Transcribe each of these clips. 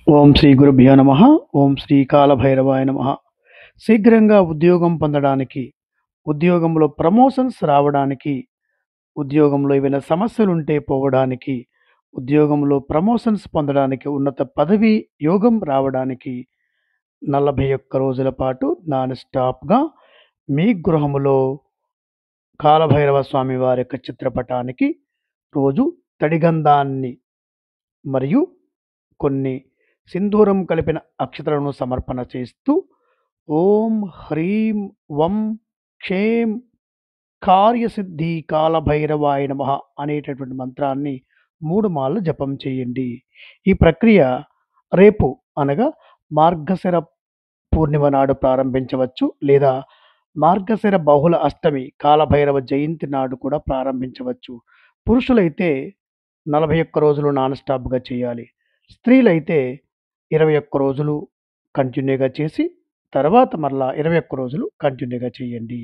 ఓం శ్రీ గురుభ్యో నమ. ఓం శ్రీ కాలభైరవాయ నమ. శీఘ్రంగా ఉద్యోగం పొందడానికి, ఉద్యోగంలో ప్రమోషన్స్ రావడానికి, ఉద్యోగంలో ఏవైనా సమస్యలుంటే పోవడానికి, ఉద్యోగంలో ప్రమోషన్స్ పొందడానికి, ఉన్నత పదవి యోగం రావడానికి 41 రోజుల పాటు నాన్ స్టాప్గా మీ గృహములో కాలభైరవ స్వామి వారి యొక్క చిత్రపటానికి రోజు తడిగంధాన్ని మరియు కొన్ని సింధూరం కలిపిన అక్షతలను సమర్పణ చేస్తూ ఓం హ్రీం వం క్షేం కార్యసిద్ధి కాలభైరవాయ నమః అనేటటువంటి మంత్రాన్ని 3 మార్లు జపం చేయండి. ఈ ప్రక్రియ రేపు అనగా మార్గశిర పూర్ణిమ నాడు ప్రారంభించవచ్చు, లేదా మార్గశిర బహుళ అష్టమి కాలభైరవ జయంతి నాడు కూడా ప్రారంభించవచ్చు. పురుషులైతే 41 రోజులు నాన్ స్టాప్గా చేయాలి. స్త్రీలైతే 21 రోజులు కంటిన్యూగా చేసి తర్వాత మరలా 21 రోజులు కంటిన్యూగా చేయండి.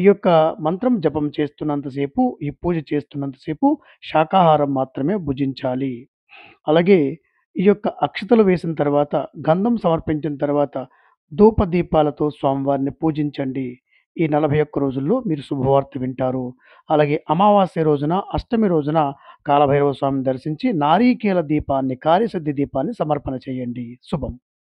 ఈ యొక్క మంత్రం జపం చేస్తున్నంతసేపు, ఈ పూజ చేస్తున్నంతసేపు శాకాహారం మాత్రమే భుజించాలి. అలాగే ఈ యొక్క అక్షతలు వేసిన తర్వాత, గంధం సమర్పించిన తర్వాత ధూపదీపాలతో స్వామివారిని పూజించండి. ఈ 41 రోజుల్లో మీరు శుభవార్త వింటారు. అలాగే అమావాస్య రోజున, అష్టమి రోజున కాలభైరవ స్వామిని దర్శించి నారీకేల దీపాన్ని, కార్యసిద్ధి దీపాన్ని సమర్పణ చేయండి. శుభం.